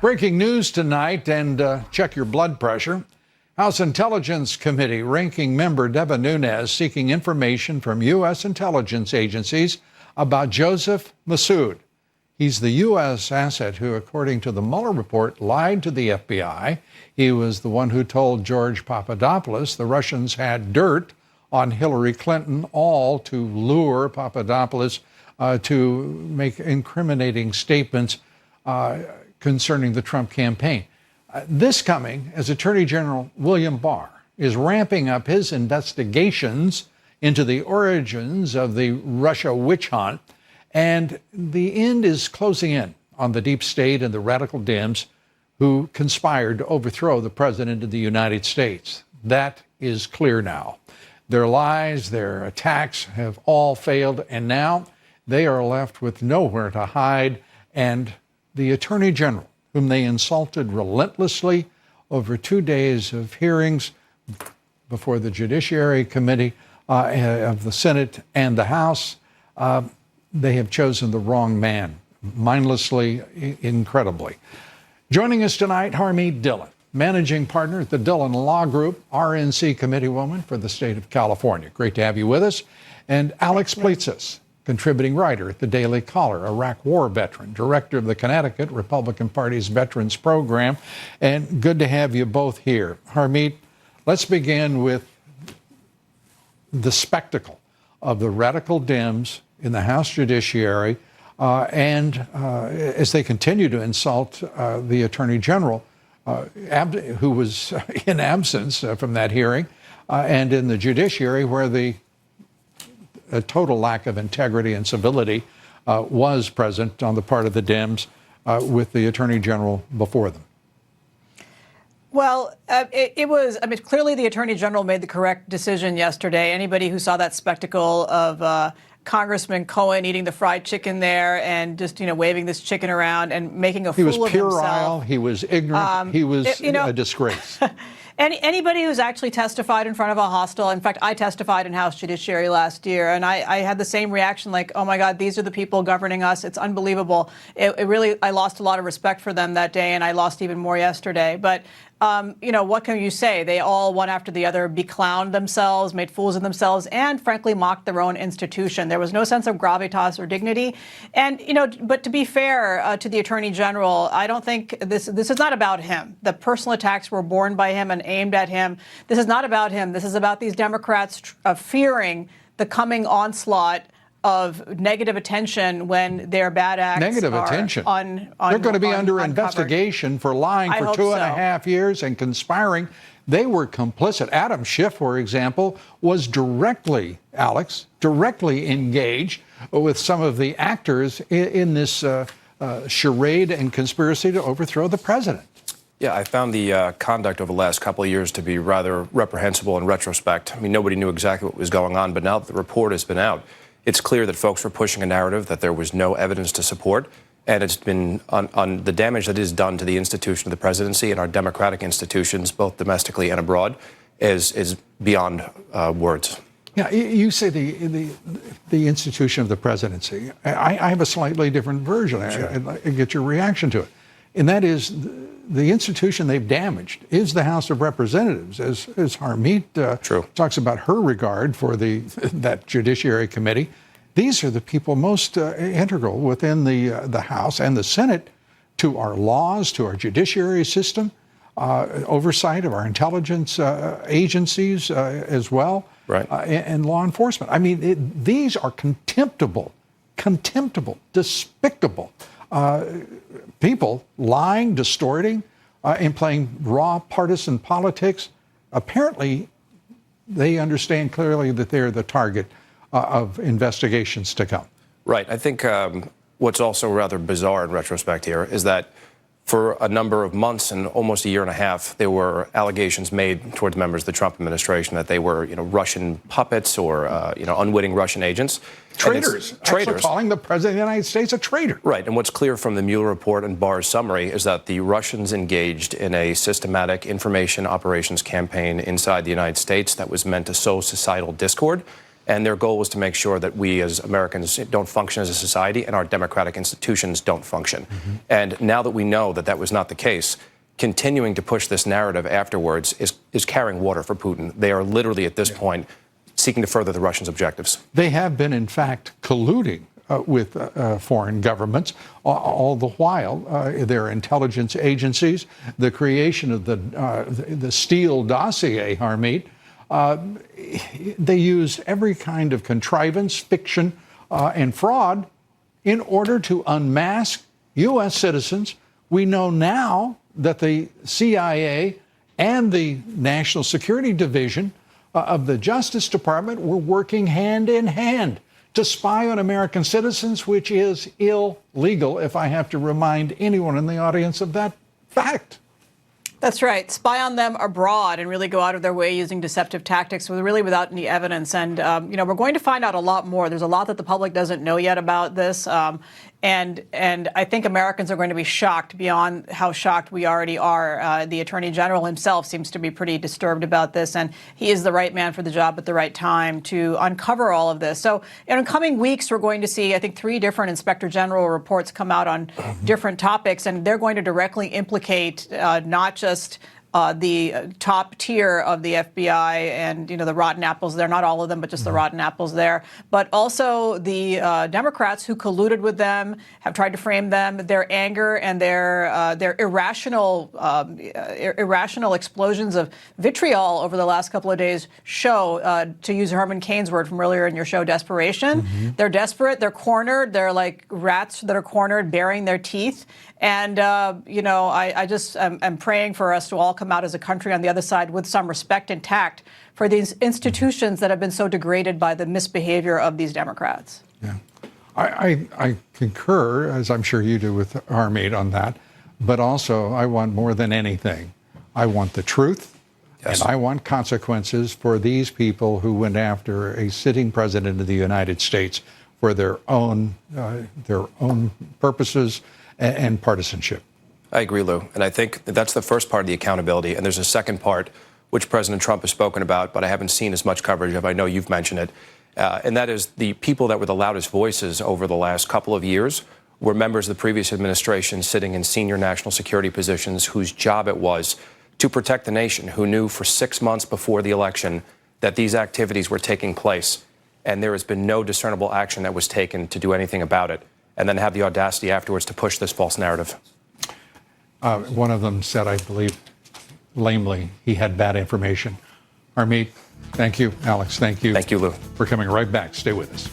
Breaking news tonight, and check your blood pressure. House Intelligence Committee ranking member Devin Nunes seeking information from U.S. intelligence agencies about Joseph Massoud. He's the U.S. asset who, according to the Mueller report, lied to the FBI. He was the one who told George Papadopoulos the Russians had dirt on Hillary Clinton, all to lure Papadopoulos to make incriminating statements concerning the Trump campaign. This coming as Attorney General William Barr is ramping up his investigations into the origins of the Russia witch hunt, and the end is closing in on the deep state and the radical Dems who conspired to overthrow the president of the United States. That is clear now. Their lies, their attacks have all failed, and now they are left with nowhere to hide. And the Attorney General, whom they insulted relentlessly over 2 days of hearings before the Judiciary Committee of the Senate and the House, they have chosen the wrong man, mindlessly, incredibly. Joining us tonight, Harmeet Dhillon, managing partner at the Dhillon Law Group, RNC committeewoman for the state of California. Great to have you with us. And Alex Plitsas, contributing writer at the Daily Caller, Iraq War veteran, director of the Connecticut Republican Party's Veterans Program. And good to have you both here. Harmeet, let's begin with the spectacle of the radical Dems in the House Judiciary and as they continue to insult the Attorney General, who was in absence from that hearing, and in the Judiciary where a total lack of integrity and civility was present on the part of the Dems with the Attorney General before them. Well, it was, clearly the Attorney General made the correct decision yesterday. Anybody who saw that spectacle of Congressman Cohen eating the fried chicken there and just, waving this chicken around and making a fool of himself. He was puerile, he was ignorant, he was a disgrace. Anybody who's actually testified in front of a hostile, in fact, I testified in House Judiciary last year, and I had the same reaction, like, oh my God, these are the people governing us. It's unbelievable. It really, I lost a lot of respect for them that day, and I lost even more yesterday. But what can you say? They all, one after the other, beclowned themselves, made fools of themselves, and frankly mocked their own institution. There was no sense of gravitas or dignity. And, but to be fair to the Attorney General, I don't think this is not about him. The personal attacks were borne by him and aimed at him. This is not about him. This is about these Democrats fearing the coming onslaught of negative attention when their bad acts negative are attention. They're going to be under investigation for lying for 2.5 years and conspiring. They were complicit. Adam Schiff, for example, was directly engaged with some of the actors in this charade and conspiracy to overthrow the president. Yeah, I found the conduct over the last couple of years to be rather reprehensible in retrospect. Nobody knew exactly what was going on, but now that the report has been out, it's clear that folks were pushing a narrative that there was no evidence to support, and it's been on the damage that is done to the institution of the presidency and our democratic institutions, both domestically and abroad, is beyond words. Yeah, you say the institution of the presidency. I have a slightly different version. Sure. I'd like to get your reaction to it, and that is the institution they've damaged is the House of Representatives, as Harmeet talks about her regard for that Judiciary Committee. These are the people most integral within the House and the Senate to our laws, to our judiciary system, oversight of our intelligence agencies as well, right. And law enforcement. These are contemptible, despicable people lying, distorting, and playing raw partisan politics. Apparently, they understand clearly that they're the target of investigations to come. Right. I think what's also rather bizarre in retrospect here is that for a number of months and almost a year and a half, there were allegations made towards members of the Trump administration that they were, Russian puppets or, unwitting Russian agents. Traitors. Actually calling the President of the United States a traitor. Right. And what's clear from the Mueller report and Barr's summary is that the Russians engaged in a systematic information operations campaign inside the United States that was meant to sow societal discord And their goal was to make sure that we as Americans don't function as a society and our democratic institutions don't function. And now that we know that that was not the case, continuing to push this narrative afterwards is carrying water for Putin. They are literally at this point seeking to further the Russians' objectives. They have been, in fact, colluding with foreign governments all the while. Their intelligence agencies, the creation of the Steele dossier, Harmeet, they use every kind of contrivance, fiction, and fraud in order to unmask U.S. citizens. We know now that the CIA and the National Security Division of the Justice Department were working hand in hand to spy on American citizens, which is illegal, if I have to remind anyone in the audience of that fact. That's right. Spy on them abroad and really go out of their way using deceptive tactics really without any evidence. And, we're going to find out a lot more. There's a lot that the public doesn't know yet about this. And I think Americans are going to be shocked beyond how shocked we already are. The Attorney General himself seems to be pretty disturbed about this, and he is the right man for the job at the right time to uncover all of this. So in coming weeks, we're going to see, I think, 3 different Inspector General reports come out on different topics, and they're going to directly implicate not just the top tier of the FBI and, the rotten apples there, not all of them, but just the rotten apples there, but also the Democrats who colluded with them, have tried to frame them. Their anger and their irrational explosions of vitriol over the last couple of days show, to use Herman Cain's word from earlier in your show, desperation. They're desperate. They're cornered. They're like rats that are cornered, baring their teeth. And, I'm praying for us to all come out as a country on the other side with some respect intact for these institutions that have been so degraded by the misbehavior of these Democrats. Yeah, I concur, as I'm sure you do, with Harmeet on that. But also, I want more than anything. I want the truth, and I want consequences for these people who went after a sitting president of the United States for their own purposes and partisanship. I agree, Lou. And I think that's the first part of the accountability. And there's a second part, which President Trump has spoken about, but I haven't seen as much coverage of. I know you've mentioned it. And that is the people that were the loudest voices over the last couple of years were members of the previous administration sitting in senior national security positions whose job it was to protect the nation, who knew for 6 months before the election that these activities were taking place. And there has been no discernible action that was taken to do anything about it, and then have the audacity afterwards to push this false narrative. One of them said, I believe, lamely, he had bad information. Harmeet, thank you. Alex, thank you. Thank you, Lou. We're coming right back. Stay with us.